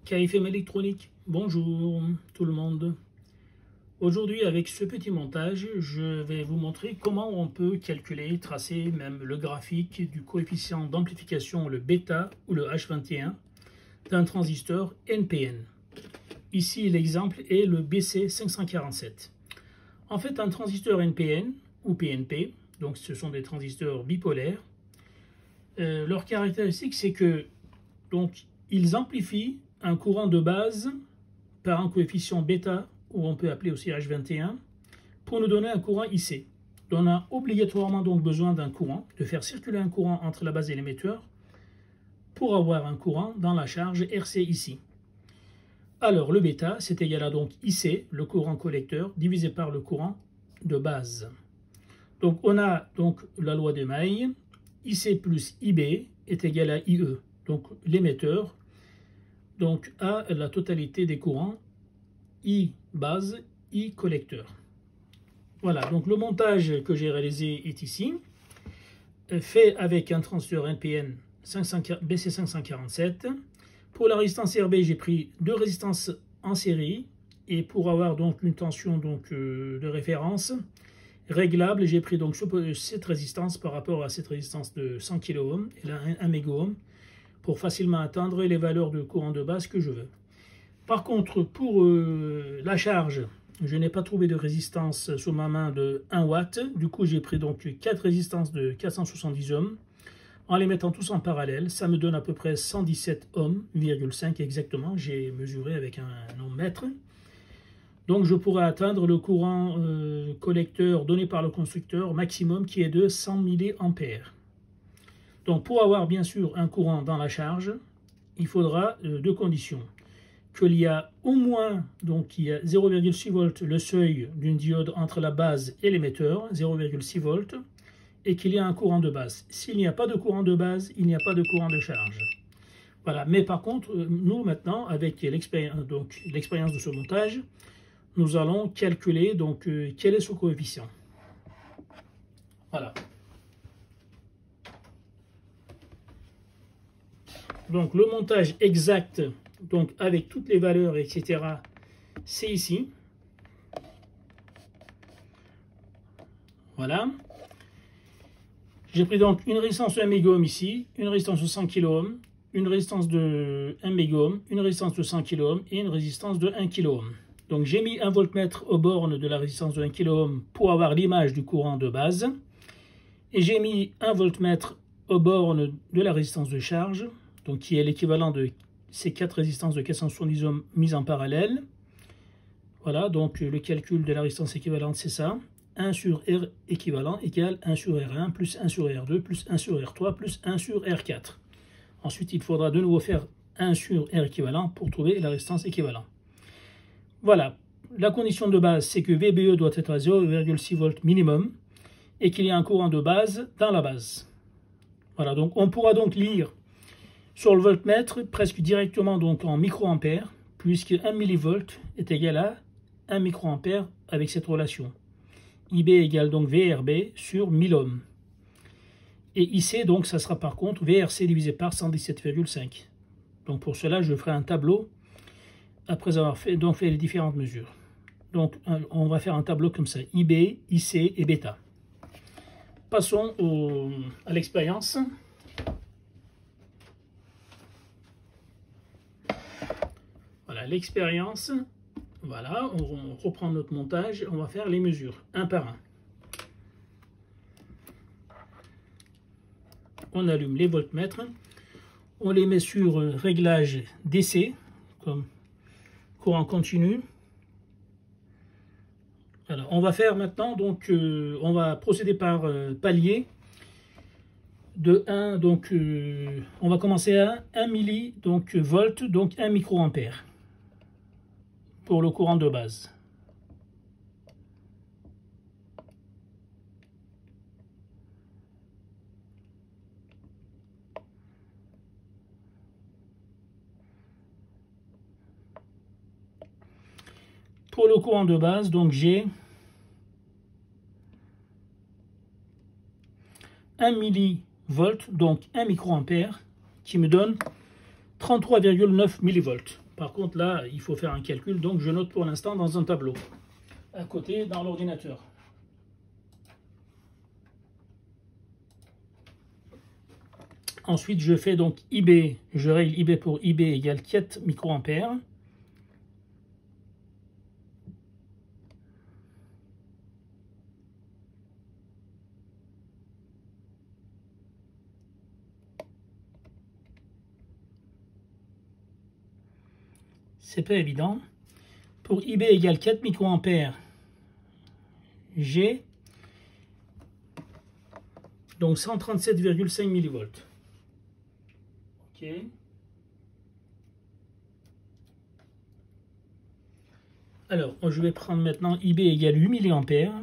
KFM électronique, bonjour tout le monde. Aujourd'hui avec ce petit montage, je vais vous montrer comment on peut calculer, tracer même le graphique du coefficient d'amplification, le bêta ou le H21 d'un transistor NPN. Ici l'exemple est le BC547. En fait un transistor NPN ou PNP, donc ce sont des transistors bipolaires, leur caractéristique c'est que donc, ils amplifient un courant de base par un coefficient bêta, ou on peut appeler aussi H21, pour nous donner un courant IC. On a obligatoirement donc besoin d'un courant, de faire circuler un courant entre la base et l'émetteur, pour avoir un courant dans la charge RC ici. Alors le bêta, c'est égal à donc IC, le courant collecteur, divisé par le courant de base. Donc on a donc la loi de May, IC plus IB est égal à IE. Donc l'émetteur donc a la totalité des courants I base, I collecteur. Voilà, donc le montage que j'ai réalisé est ici, fait avec un transistor NPN BC547. Pour la résistance RB, j'ai pris deux résistances en série, et pour avoir donc une tension donc, de référence réglable, j'ai pris donc cette résistance par rapport à cette résistance de 100 kΩ, et là 1 MΩ, pour facilement atteindre les valeurs de courant de base que je veux. Par contre, pour la charge, je n'ai pas trouvé de résistance sous ma main de 1 watt. Du coup, j'ai pris donc 4 résistances de 470 ohms. En les mettant tous en parallèle, ça me donne à peu près 117 ohms,5 exactement. J'ai mesuré avec un ohmmètre. Donc, je pourrais atteindre le courant collecteur donné par le constructeur maximum qui est de 100 mA. Donc pour avoir bien sûr un courant dans la charge, il faudra deux conditions. Qu'il y a au moins, donc il y a 0,6 volts le seuil d'une diode entre la base et l'émetteur, 0,6 volts, et qu'il y a un courant de base. S'il n'y a pas de courant de base, il n'y a pas de courant de charge. Voilà, mais par contre, nous maintenant, avec l'expérience de ce montage, nous allons calculer donc quel est ce coefficient. Voilà. Donc le montage exact, donc avec toutes les valeurs, etc., c'est ici. Voilà. J'ai pris donc une résistance de 1 MΩ ici, une résistance de 100 kΩ, une résistance de 1 MΩ, une résistance de 100 kΩ et une résistance de 1 kΩ. Donc j'ai mis un voltmètre aux bornes de la résistance de 1 kΩ pour avoir l'image du courant de base. Et j'ai mis un voltmètre aux bornes de la résistance de charge, donc qui est l'équivalent de ces 4 résistances de 470 ohms mises en parallèle. Voilà, donc le calcul de la résistance équivalente, c'est ça. 1 sur R équivalent égale 1 sur R1 plus 1 sur R2 plus 1 sur R3 plus 1 sur R4. Ensuite, il faudra de nouveau faire 1 sur R équivalent pour trouver la résistance équivalente. Voilà, la condition de base, c'est que VBE doit être à 0,6 volts minimum et qu'il y a un courant de base dans la base. Voilà, donc on pourra donc lire sur le voltmètre, presque directement donc en microampères, puisque 1 mV est égal à 1 microampère avec cette relation. IB égale donc VRB sur 1000 ohms. Et IC, donc, ça sera par contre VRC divisé par 117,5. Donc pour cela, je ferai un tableau après avoir fait les différentes mesures. Donc on va faire un tableau comme ça, IB, IC et bêta. Passons à l'expérience. Voilà l'expérience. Voilà, on reprend notre montage, on va faire les mesures, un par un. On allume les voltmètres, on les met sur réglage DC, comme courant continu. Voilà, on va faire maintenant, donc, on va procéder par palier. De 1, donc, on va commencer à 1 milli, donc, volt, donc 1 microampère. Pour le courant de base. Pour le courant de base, donc j'ai 1 millivolt, donc 1 microampère, qui me donne 33,9 millivolts. Par contre, là, il faut faire un calcul, donc je note pour l'instant dans un tableau, à côté dans l'ordinateur. Ensuite, je fais donc IB, je règle IB pour IB égale 4 microampères. C'est pas évident. Pour IB égale 4 microampères, j'ai donc 137,5 millivolts. Ok. Alors, je vais prendre maintenant IB égale 8 milliampères.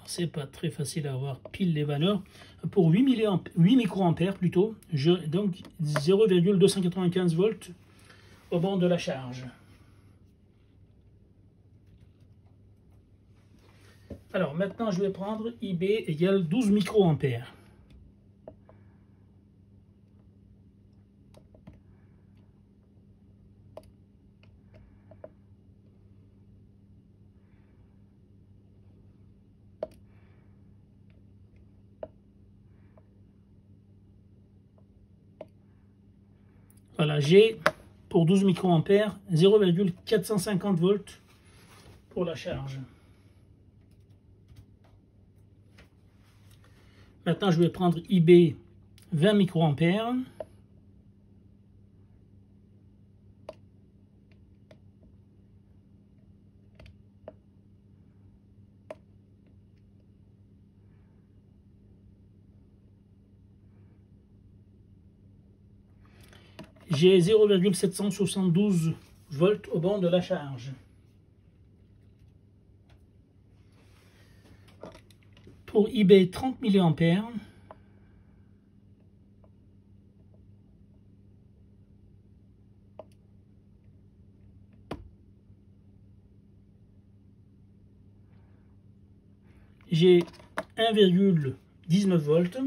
C'est pas très facile à avoir pile les valeurs. Pour 8 microampères plutôt, donc 0,295 volts au bord de la charge. Alors maintenant je vais prendre IB égale 12 microampères. Voilà, j'ai pour 12 microampères 0,450 volts pour la charge. Maintenant, je vais prendre IB 20 microampères. J'ai 0,772 volts au banc de la charge. Pour IB 30 mA, j'ai 1,19 volts.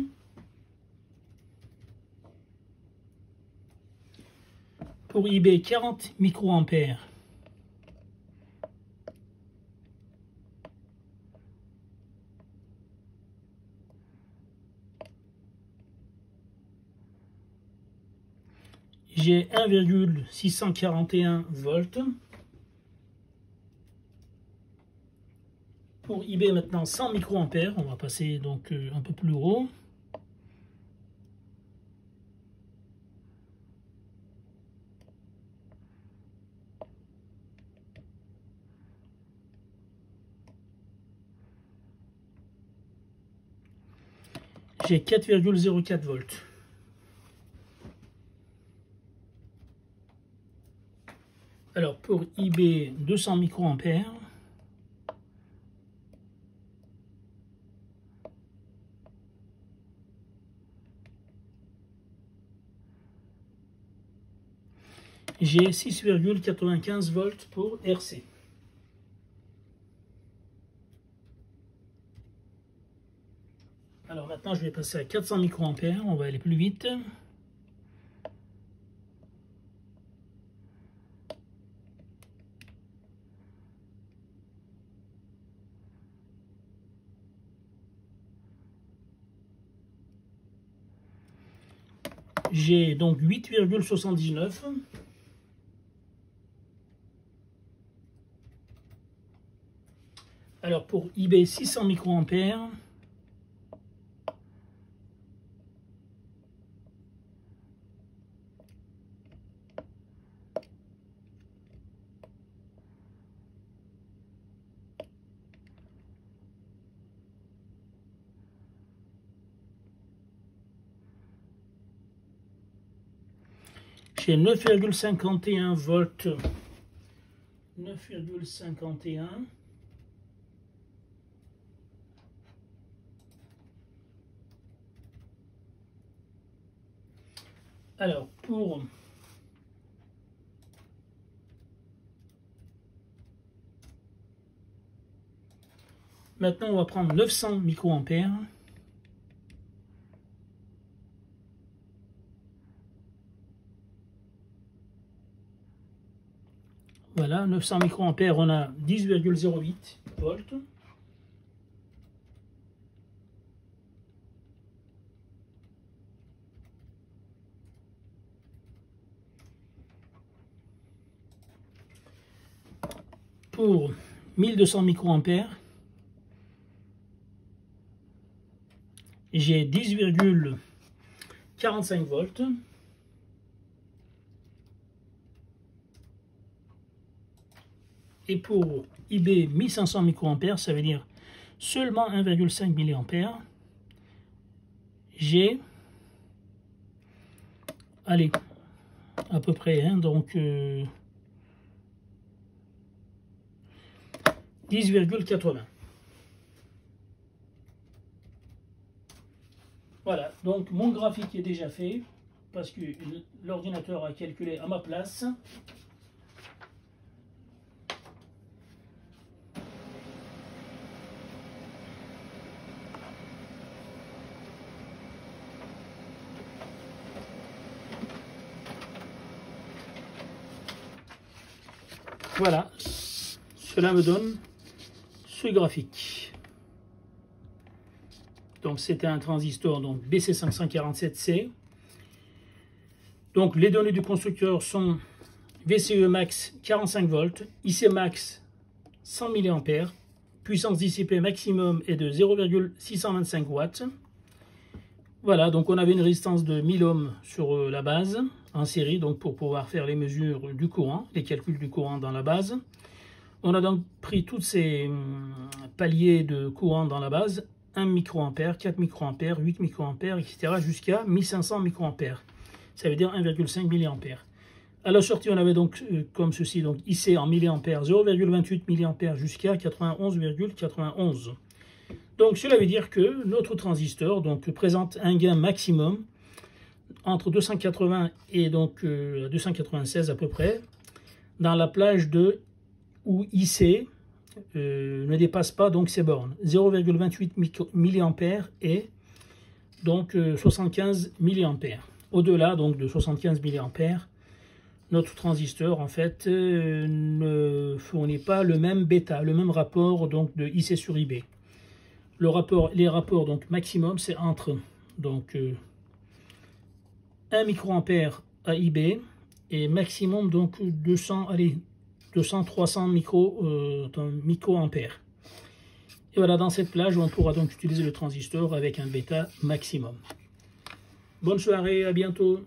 Pour IB 40 microampères, j'ai 1,641 volts. Pour IB maintenant 100 microampères, on va passer donc un peu plus haut. J'ai 4,04 volts. Alors pour IB 200 microampères, j'ai 6,95 volts pour RC. Alors maintenant je vais passer à 400 microampères, on va aller plus vite. J'ai donc 8,79. Alors pour IB 600 microampères, j'ai 9,51 volts 9,51. Alors, pour maintenant, on va prendre 900 microampères. Voilà, 900 microampères, on a 10,08 volts. Pour 1200 microampères, j'ai 10,45 volts. Et pour IB 1500 microampères, ça veut dire seulement 1,5 mA, j'ai, allez, à peu près, hein, donc 10,80. Voilà, donc mon graphique est déjà fait, parce que l'ordinateur a calculé à ma place. Voilà, cela me donne ce graphique. Donc c'était un transistor donc BC547C. Donc les données du constructeur sont VCE max 45 volts, IC max 100 mA, puissance dissipée maximum est de 0,625 watts. Voilà, donc on avait une résistance de 1000 ohms sur la base en série, donc pour pouvoir faire les mesures du courant, les calculs du courant dans la base. On a donc pris tous ces paliers de courant dans la base, 1 microampère, 4 microampères, 8 microampères, etc. jusqu'à 1500 microampères. Ça veut dire 1,5 mA. À la sortie, on avait donc comme ceci, donc IC en milliampères, 0,28 mA jusqu'à 91,91. Donc cela veut dire que notre transistor donc, présente un gain maximum entre 280 et donc 296 à peu près, dans la plage de où IC ne dépasse pas donc ces bornes, 0,28 mA et donc 75 mA. Au-delà donc de 75 mA, notre transistor en fait ne fournit pas le même bêta, le même rapport donc de IC sur IB. Les rapports donc maximum c'est entre donc 1 microampère à IB et maximum donc 200-300 microampères. Et voilà, dans cette plage on pourra donc utiliser le transistor avec un bêta maximum. Bonne soirée, à bientôt.